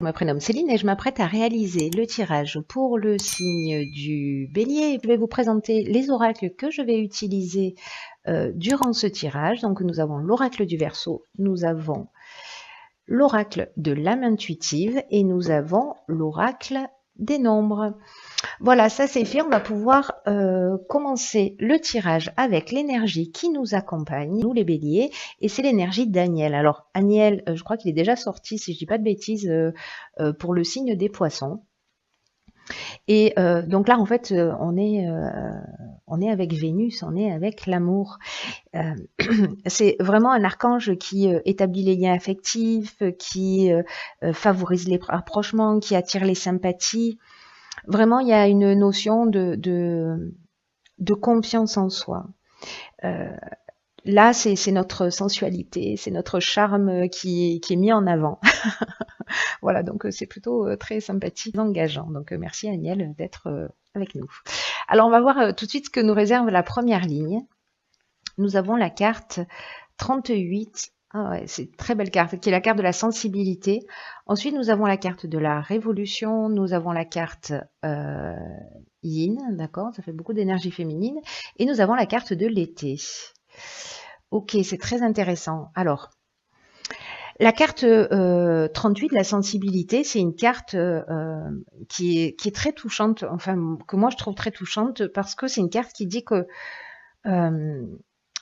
Je me prénomme Céline et je m'apprête à réaliser le tirage pour le signe du Bélier. Je vais vous présenter les oracles que je vais utiliser durant ce tirage. Donc nous avons l'oracle du Verseau, nous avons l'oracle de l'âme intuitive et nous avons l'oracle des nombres. Voilà, ça c'est fait. On va pouvoir commencer le tirage avec l'énergie qui nous accompagne, nous les béliers, et c'est l'énergie d'Aniel. Alors Aniel, je crois qu'il est déjà sorti, si je dis pas de bêtises, pour le signe des poissons. Et donc là, en fait, on est avec Vénus, on est avec l'amour. C'est vraiment un archange qui établit les liens affectifs, qui favorise les rapprochements, qui attire les sympathies. Vraiment, il y a une notion de confiance en soi. Là, c'est notre sensualité, c'est notre charme qui est mis en avant. Voilà, donc c'est plutôt très sympathique, engageant. Donc merci Aniel d'être avec nous. Alors on va voir tout de suite ce que nous réserve la première ligne. Nous avons la carte 38. Ah ouais, c'est une très belle carte, qui est la carte de la sensibilité. Ensuite, nous avons la carte de la révolution, nous avons la carte yin, d'accord, ça fait beaucoup d'énergie féminine, et nous avons la carte de l'été. Ok, c'est très intéressant. Alors, la carte 38, la sensibilité, c'est une carte qui est très touchante, enfin, que moi je trouve très touchante, parce que c'est une carte qui dit que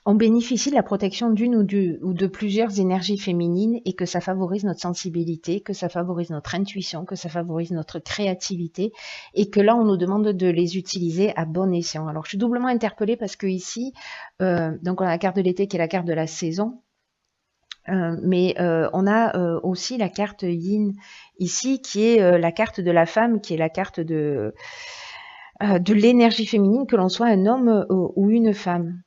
on bénéficie de la protection d'une ou de plusieurs énergies féminines et que ça favorise notre sensibilité, que ça favorise notre intuition, que ça favorise notre créativité et que là, on nous demande de les utiliser à bon escient. Alors, je suis doublement interpellée parce que ici, donc on a la carte de l'été qui est la carte de la saison, mais on a aussi la carte yin ici qui est la carte de la femme, qui est la carte de l'énergie féminine, que l'on soit un homme ou une femme.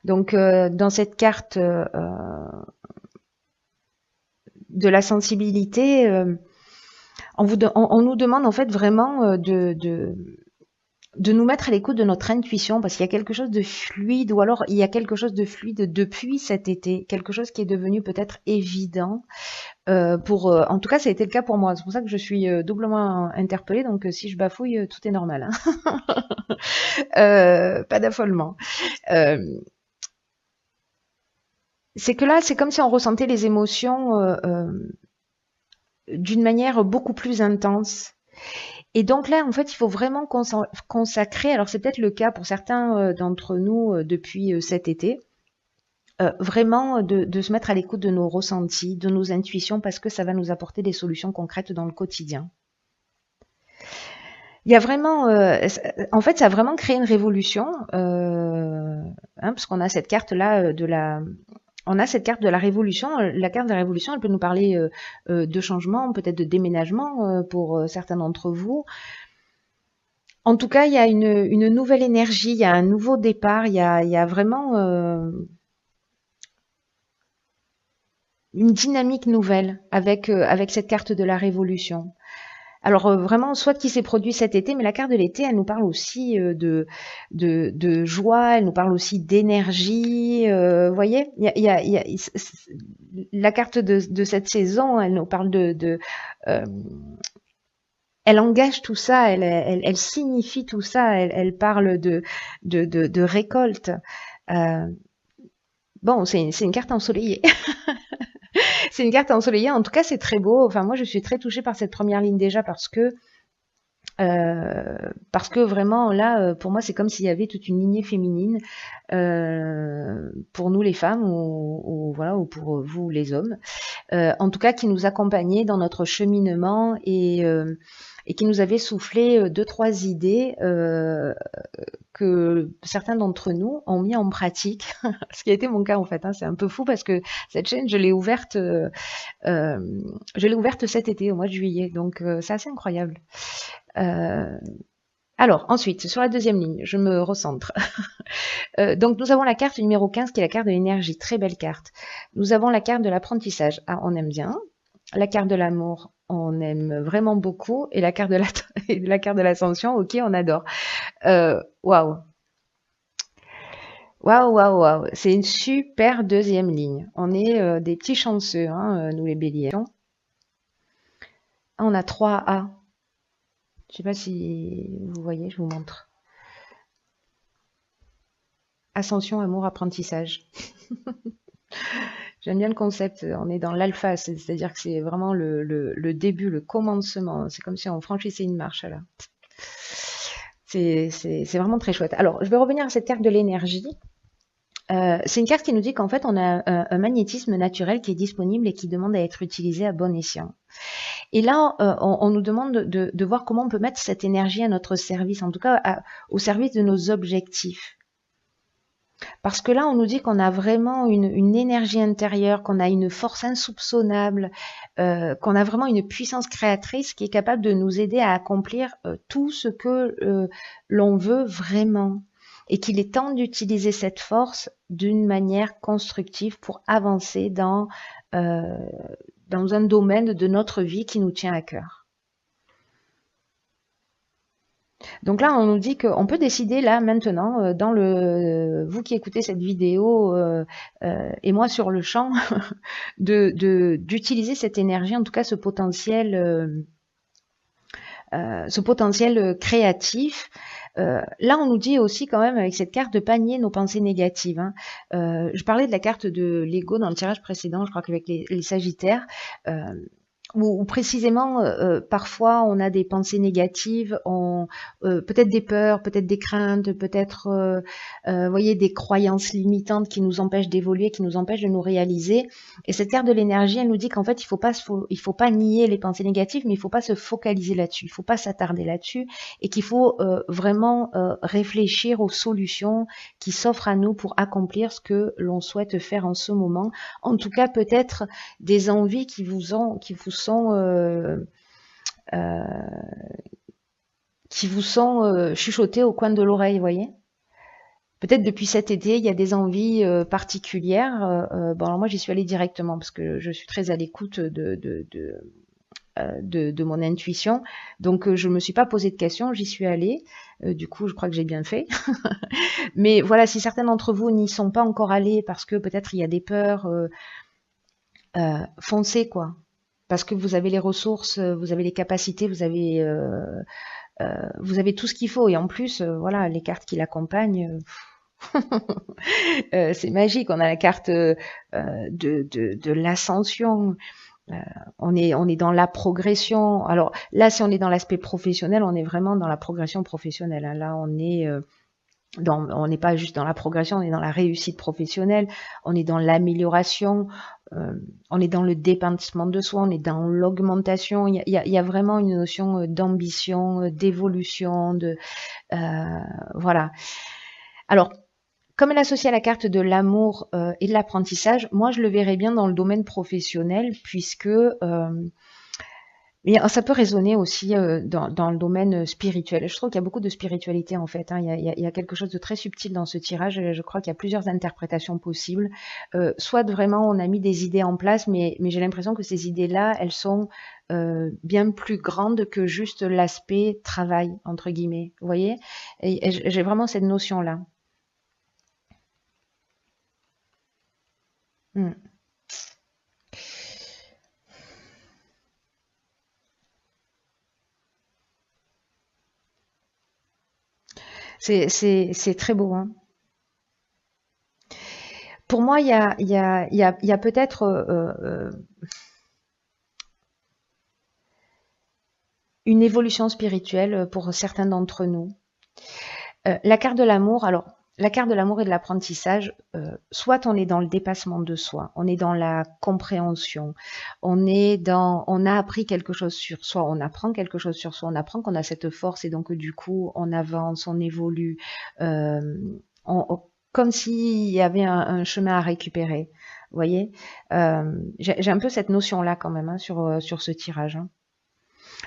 Donc, dans cette carte de la sensibilité, on nous demande en fait vraiment de nous mettre à l'écoute de notre intuition, parce qu'il y a quelque chose de fluide, ou alors il y a quelque chose de fluide depuis cet été, quelque chose qui est devenu peut-être évident. En tout cas, ça a été le cas pour moi. C'est pour ça que je suis doublement interpellée. Donc, si je bafouille, tout est normal. Hein. Pas d'affolement. C'est que là, c'est comme si on ressentait les émotions d'une manière beaucoup plus intense. Et donc là, en fait, il faut vraiment consacrer, alors c'est peut-être le cas pour certains d'entre nous depuis cet été, vraiment de se mettre à l'écoute de nos ressentis, de nos intuitions, parce que ça va nous apporter des solutions concrètes dans le quotidien. Il y a vraiment, en fait, ça a vraiment créé une révolution, parce qu'on a cette carte-là on a cette carte de la révolution. La carte de la révolution, elle peut nous parler de changement, peut-être de déménagement pour certains d'entre vous. En tout cas, il y a une nouvelle énergie, il y a un nouveau départ, il y a vraiment une dynamique nouvelle avec cette carte de la révolution. Alors vraiment, soit qui s'est produit cet été, mais la carte de l'été, elle nous parle aussi de joie, elle nous parle aussi d'énergie. Vous voyez, la carte de cette saison, elle nous parle elle engage tout ça, elle signifie tout ça, elle parle de récolte. Bon, c'est une carte ensoleillée. C'est une carte ensoleillée. En tout cas, c'est très beau. Enfin, moi, je suis très touchée par cette première ligne déjà parce que vraiment là, pour moi, c'est comme s'il y avait toute une lignée féminine pour nous les femmes ou voilà, ou pour vous les hommes, en tout cas qui nous accompagnait dans notre cheminement et qui nous avait soufflé deux trois idées que certains d'entre nous ont mis en pratique, ce qui a été mon cas en fait. Hein. C'est un peu fou parce que cette chaîne, je l'ai ouverte cet été, au mois de juillet, donc c'est assez incroyable. Alors, ensuite, sur la deuxième ligne, je me recentre. Donc, nous avons la carte numéro 15 qui est la carte de l'énergie. Très belle carte. Nous avons la carte de l'apprentissage. Ah, on aime bien. La carte de l'amour, on aime vraiment beaucoup. Et la carte de l'ascension, ok, on adore. Waouh. Waouh, waouh, waouh. C'est une super deuxième ligne. On est des petits chanceux, hein, nous les béliers. Ah, on a 3 A. Je sais pas si vous voyez, je vous montre. Ascension, amour, apprentissage. J'aime bien le concept. On est dans l'alpha, c'est-à-dire que c'est vraiment le début, le commencement. C'est comme si on franchissait une marche là. C'est vraiment très chouette. Alors, je vais revenir à cette carte de l'énergie. C'est une carte qui nous dit qu'en fait, on a un magnétisme naturel qui est disponible et qui demande à être utilisé à bon escient. Et là, on nous demande de voir comment on peut mettre cette énergie à notre service, en tout cas au service de nos objectifs. Parce que là, on nous dit qu'on a vraiment une énergie intérieure, qu'on a une force insoupçonnable, qu'on a vraiment une puissance créatrice qui est capable de nous aider à accomplir tout ce que l'on veut vraiment. Et qu'il est temps d'utiliser cette force d'une manière constructive pour avancer dans un domaine de notre vie qui nous tient à cœur. Donc là, on nous dit qu'on peut décider là maintenant, vous qui écoutez cette vidéo et moi sur le champ, d'utiliser cette énergie, en tout cas ce potentiel créatif. Là, on nous dit aussi quand même avec cette carte de pas nier nos pensées négatives. Hein. Je parlais de la carte de l'ego dans le tirage précédent, je crois qu'avec les Sagittaires. Ou précisément, parfois on a des pensées négatives, peut-être des peurs, peut-être des craintes, peut-être, voyez, des croyances limitantes qui nous empêchent d'évoluer, qui nous empêchent de nous réaliser. Et cette carte de l'énergie, elle nous dit qu'en fait, il faut pas nier les pensées négatives, mais il faut pas se focaliser là-dessus, il faut pas s'attarder là-dessus, et qu'il faut vraiment réfléchir aux solutions qui s'offrent à nous pour accomplir ce que l'on souhaite faire en ce moment. En tout cas, peut-être des envies qui vous sont chuchotées au coin de l'oreille, vous voyez. Peut-être depuis cet été, il y a des envies particulières. Bon, alors moi, j'y suis allée directement parce que je suis très à l'écoute de mon intuition. Donc, je me suis pas posé de questions, j'y suis allée. Du coup, je crois que j'ai bien fait. Mais voilà, si certains d'entre vous n'y sont pas encore allés parce que peut-être il y a des peurs, foncez quoi. Parce que vous avez les ressources, vous avez les capacités, vous avez tout ce qu'il faut. Et en plus, voilà, les cartes qui l'accompagnent, c'est magique. On a la carte de l'ascension. On est dans la progression. Alors là, si on est dans l'aspect professionnel, on est vraiment dans la progression professionnelle. Hein. Là, on n'est pas juste dans la progression, on est dans la réussite professionnelle, on est dans l'amélioration, on est dans le dépassement de soi, on est dans l'augmentation. Il y a vraiment une notion d'ambition, d'évolution, voilà. Alors, comme elle est associée à la carte de l'amour et de l'apprentissage, moi je le verrais bien dans le domaine professionnel, puisque mais ça peut résonner aussi dans le domaine spirituel. Je trouve qu'il y a beaucoup de spiritualité en fait. Hein. Il y a quelque chose de très subtil dans ce tirage. Je crois qu'il y a plusieurs interprétations possibles. Soit vraiment on a mis des idées en place, mais j'ai l'impression que ces idées-là, elles sont bien plus grandes que juste l'aspect travail, entre guillemets. Vous voyez? Et j'ai vraiment cette notion-là. C'est très beau. Hein. Pour moi, il y a peut-être une évolution spirituelle pour certains d'entre nous. La carte de l'amour, alors la carte de l'amour et de l'apprentissage, soit on est dans le dépassement de soi, on est dans la compréhension, on a appris quelque chose sur soi, on apprend quelque chose sur soi, on apprend qu'on a cette force et donc du coup on avance, on évolue, comme s'il y avait un chemin à récupérer. Vous voyez, j'ai un peu cette notion-là quand même hein, sur ce tirage. Hein.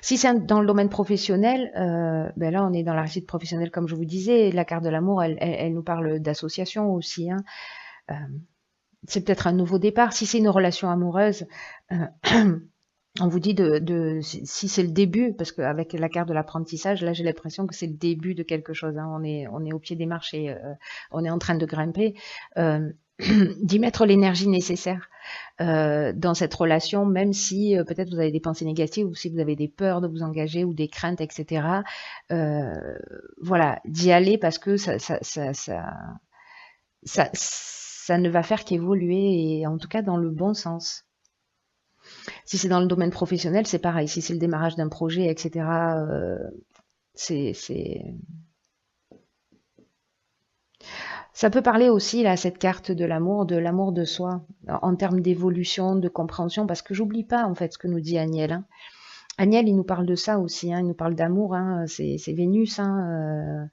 Si c'est dans le domaine professionnel, ben là on est dans la réussite professionnelle comme je vous disais. La carte de l'amour, elle nous parle d'association aussi. Hein. C'est peut-être un nouveau départ. Si c'est une relation amoureuse, on vous dit si c'est le début, parce qu'avec la carte de l'apprentissage, là j'ai l'impression que c'est le début de quelque chose. Hein. On est au pied des marches et on est en train de grimper. D'y mettre l'énergie nécessaire. dans cette relation, même si peut-être vous avez des pensées négatives ou si vous avez des peurs de vous engager ou des craintes, etc. Voilà, d'y aller parce que ça ne va faire qu'évoluer et en tout cas dans le bon sens. Si c'est dans le domaine professionnel, c'est pareil. Si c'est le démarrage d'un projet, etc., c'est ça peut parler aussi, là, cette carte de l'amour de soi, en termes d'évolution, de compréhension, parce que j'oublie pas, en fait, ce que nous dit Agnel. Hein. Agnel, il nous parle de ça aussi, hein, il nous parle d'amour, hein, c'est Vénus, hein,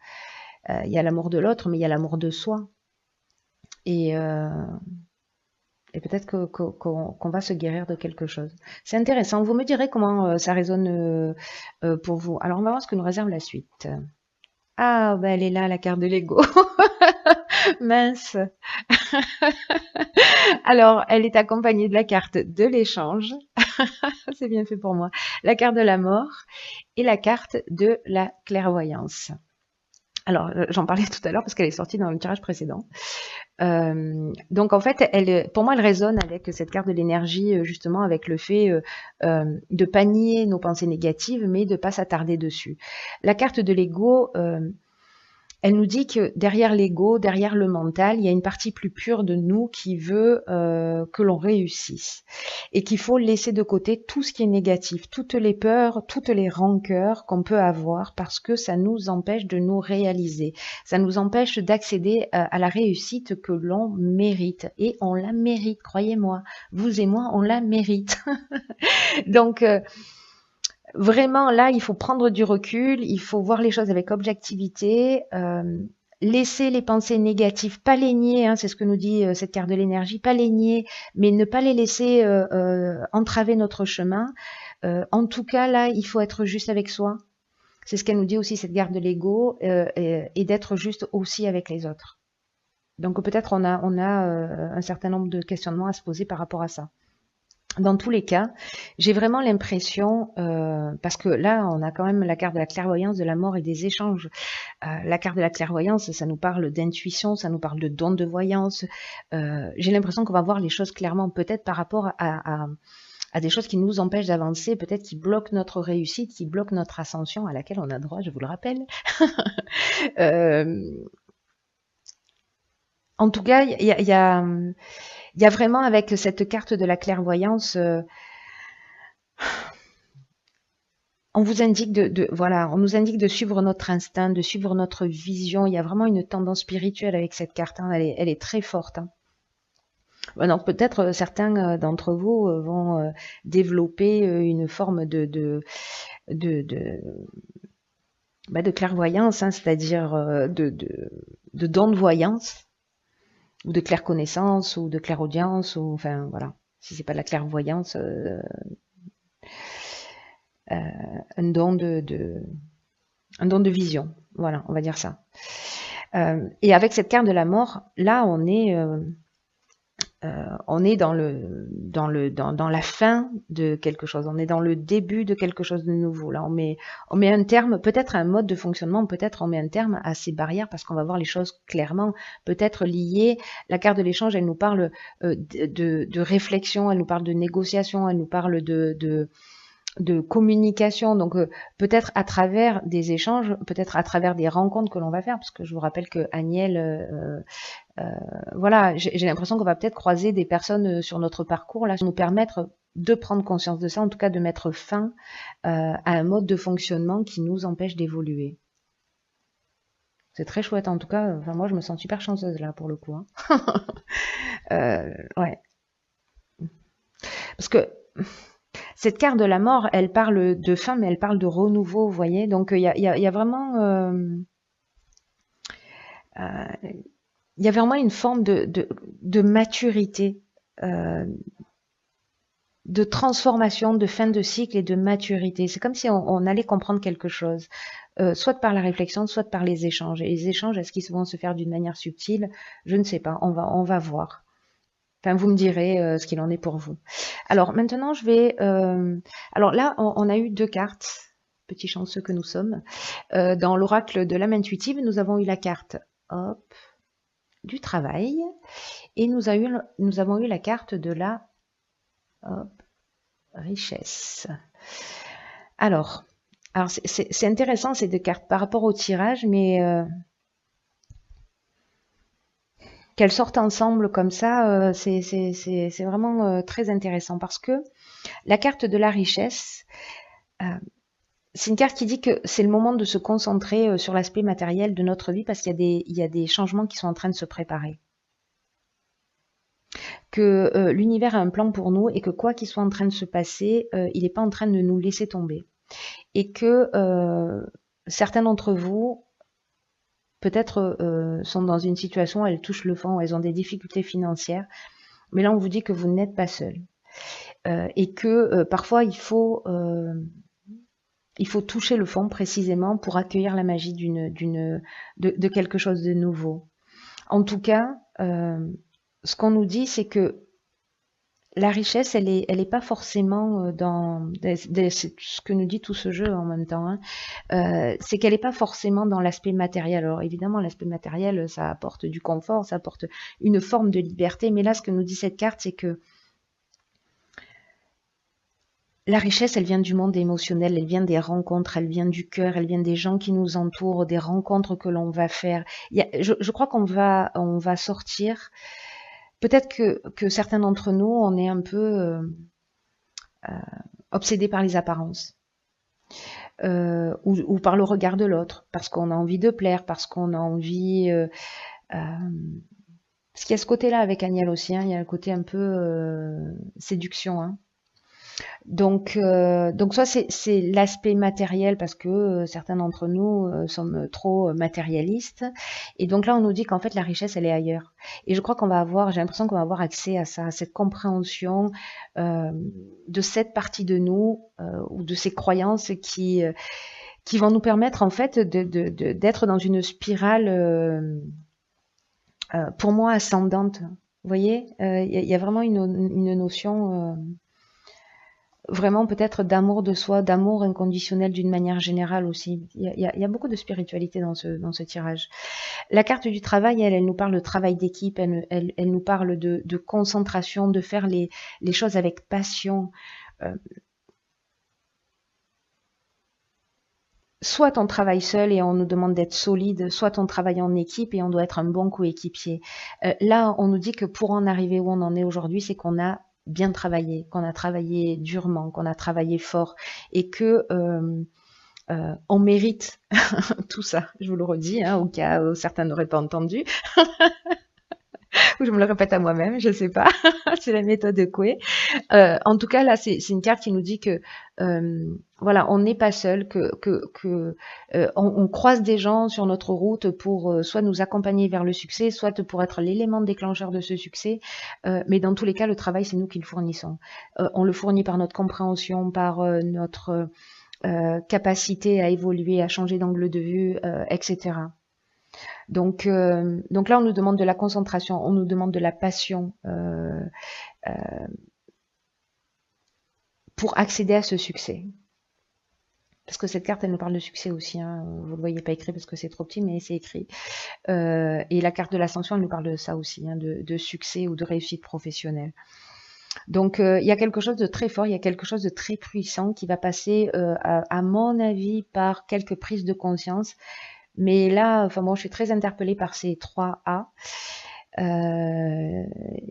il y a l'amour de l'autre, mais il y a l'amour de soi. Et peut-être qu'on va se guérir de quelque chose. C'est intéressant. Vous me direz comment ça résonne pour vous. Alors, on va voir ce que nous réserve la suite. Ah, ben elle est là, la carte de l'ego. Mince. Alors, elle est accompagnée de la carte de l'échange. C'est bien fait pour moi. La carte de la mort et la carte de la clairvoyance. Alors, j'en parlais tout à l'heure parce qu'elle est sortie dans le tirage précédent. Donc en fait, pour moi, elle résonne avec cette carte de l'énergie, justement avec le fait de pas nier nos pensées négatives, mais de pas s'attarder dessus. La carte de l'ego, elle nous dit que derrière l'ego, derrière le mental, il y a une partie plus pure de nous qui veut que l'on réussisse et qu'il faut laisser de côté tout ce qui est négatif, toutes les peurs, toutes les rancœurs qu'on peut avoir parce que ça nous empêche de nous réaliser, ça nous empêche d'accéder à la réussite que l'on mérite et on la mérite, croyez-moi, vous et moi, on la mérite. Donc vraiment, là, il faut prendre du recul, il faut voir les choses avec objectivité, laisser les pensées négatives, pas les nier, hein, c'est ce que nous dit cette carte de l'énergie, pas les nier, mais ne pas les laisser entraver notre chemin. En tout cas, là, il faut être juste avec soi. C'est ce qu'elle nous dit aussi, cette carte de l'ego, et d'être juste aussi avec les autres. Donc peut-être on a un certain nombre de questionnements à se poser par rapport à ça. Dans tous les cas, j'ai vraiment l'impression, parce que là, on a quand même la carte de la clairvoyance, de la mort et des échanges. La carte de la clairvoyance, ça nous parle d'intuition, ça nous parle de don de voyance. J'ai l'impression qu'on va voir les choses clairement, peut-être par rapport à des choses qui nous empêchent d'avancer, peut-être qui bloquent notre réussite, qui bloquent notre ascension à laquelle on a droit, je vous le rappelle. En tout cas, il y a vraiment avec cette carte de la clairvoyance, on vous indique on nous indique de suivre notre instinct, de suivre notre vision. Il y a vraiment une tendance spirituelle avec cette carte. Hein. Elle est très forte. Hein. Donc peut-être certains d'entre vous vont développer une forme de clairvoyance, hein, c'est-à-dire de don de voyance, ou de clairconnaissance, ou de clairaudience, ou enfin voilà. Si c'est pas de la clairvoyance, un don de vision. Voilà, on va dire ça. Et avec cette carte de la mort, là, on est dans la fin de quelque chose. On est dans le début de quelque chose de nouveau. Là, on met un terme, peut-être à un mode de fonctionnement, peut-être on met un terme à ces barrières parce qu'on va voir les choses clairement, peut-être liées. La carte de l'échange, elle nous parle de réflexion, elle nous parle de négociation, elle nous parle de communication, donc peut-être à travers des échanges, peut-être à travers des rencontres que l'on va faire, parce que je vous rappelle que Agnel, voilà, j'ai l'impression qu'on va peut-être croiser des personnes sur notre parcours, là, nous permettre de prendre conscience de ça, en tout cas de mettre fin à un mode de fonctionnement qui nous empêche d'évoluer. C'est très chouette, en tout cas, enfin, moi je me sens super chanceuse là pour le coup. Hein. Ouais. Parce que cette carte de la mort, elle parle de fin, mais elle parle de renouveau, vous voyez. Donc il y a vraiment, il y a vraiment une forme de maturité, de transformation, de fin de cycle et de maturité. C'est comme si on allait comprendre quelque chose, soit par la réflexion, soit par les échanges. Et les échanges, est-ce qu'ils vont se faire d'une manière subtile? Je ne sais pas. On va voir. Enfin, vous me direz ce qu'il en est pour vous. Alors maintenant, je vais... alors là, on a eu 2 cartes, petits chanceux que nous sommes. Dans l'oracle de l'âme intuitive, nous avons eu la carte, hop, du travail. Et nous avons eu la carte de la richesse. Alors c'est intéressant ces deux cartes par rapport au tirage, mais qu'elles sortent ensemble comme ça, c'est vraiment très intéressant parce que la carte de la richesse, c'est une carte qui dit que c'est le moment de se concentrer sur l'aspect matériel de notre vie parce qu'il y a des changements qui sont en train de se préparer. Que l'univers a un plan pour nous et que quoi qu'il soit en train de se passer, il n'est pas en train de nous laisser tomber. Et que certains d'entre vous, peut-être, sont dans une situation où elles touchent le fond, où elles ont des difficultés financières, mais là on vous dit que vous n'êtes pas seul. Et que parfois il faut toucher le fond précisément pour accueillir la magie de quelque chose de nouveau. En tout cas, ce qu'on nous dit, c'est que la richesse, elle est pas forcément dans c'est ce que nous dit tout ce jeu en même temps. Hein. C'est qu'elle n'est pas forcément dans l'aspect matériel. Alors évidemment, l'aspect matériel, ça apporte du confort, ça apporte une forme de liberté. Mais là, ce que nous dit cette carte, c'est que la richesse, elle vient du monde émotionnel, elle vient des rencontres, elle vient du cœur, elle vient des gens qui nous entourent, des rencontres que l'on va faire. Je crois qu'on va sortir. Peut-être que certains d'entre nous, on est un peu obsédés par les apparences. Ou par le regard de l'autre, parce qu'on a envie de plaire, parce qu'on a envie... parce qu'il y a ce côté-là avec Agnès aussi, hein, il y a le côté un peu séduction. Hein. Donc soit c'est l'aspect matériel parce que certains d'entre nous sommes trop matérialistes. Et donc là, on nous dit qu'en fait, la richesse, elle est ailleurs. Et je crois qu'on va avoir, j'ai l'impression qu'on va avoir accès à ça, à cette compréhension de cette partie de nous ou de ces croyances qui vont nous permettre en fait d'être dans une spirale, pour moi, ascendante. Vous voyez, il y a vraiment une notion... vraiment peut-être d'amour de soi, d'amour inconditionnel d'une manière générale aussi. Il y a beaucoup de spiritualité dans ce tirage. La carte du travail, elle nous parle de travail d'équipe, elle nous parle de concentration, de faire les choses avec passion. Soit on travaille seul et on nous demande d'être solide, soit on travaille en équipe et on doit être un bon coéquipier. Là, on nous dit que pour en arriver où on en est aujourd'hui, c'est qu'on a bien travaillé, qu'on a travaillé durement, qu'on a travaillé fort et que on mérite tout ça. Je vous le redis, hein, au cas où certains n'auraient pas entendu. Ou je me le répète à moi-même, je sais pas. C'est la méthode de Coué. En tout cas, là, c'est une carte qui nous dit que voilà, on n'est pas seul, on croise des gens sur notre route pour soit nous accompagner vers le succès, soit pour être l'élément déclencheur de ce succès. Mais dans tous les cas, le travail, c'est nous qui le fournissons. On le fournit par notre compréhension, par notre capacité à évoluer, à changer d'angle de vue, etc. Donc là, on nous demande de la concentration, on nous demande de la passion pour accéder à ce succès. Parce que cette carte, elle nous parle de succès aussi. Hein. Vous ne le voyez pas écrit parce que c'est trop petit, mais c'est écrit. Et la carte de l'ascension, elle nous parle de ça aussi, hein, de succès ou de réussite professionnelle. Donc, il y a quelque chose de très fort, il y a quelque chose de très puissant qui va passer, à mon avis, par quelques prises de conscience. Mais là, enfin bon, je suis très interpellée par ces 3 A. Il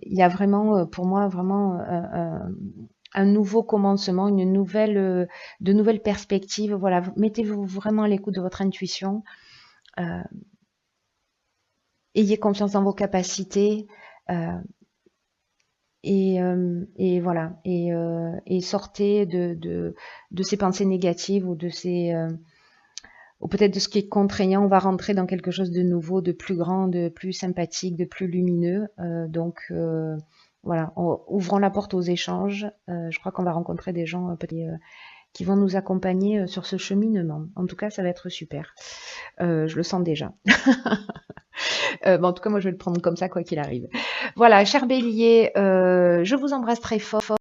y a vraiment, pour moi, vraiment un nouveau commencement, de nouvelles perspectives. Voilà, mettez-vous vraiment à l'écoute de votre intuition. Ayez confiance dans vos capacités. Et voilà, et sortez de ces pensées négatives ou de ces... ou peut-être de ce qui est contraignant, on va rentrer dans quelque chose de nouveau, de plus grand, de plus sympathique, de plus lumineux. Donc voilà, ouvrons la porte aux échanges. Je crois qu'on va rencontrer des gens qui vont nous accompagner sur ce cheminement. En tout cas, ça va être super. Je le sens déjà. Bon, en tout cas, moi, je vais le prendre comme ça, quoi qu'il arrive. Voilà, cher Bélier, je vous embrasse très fort.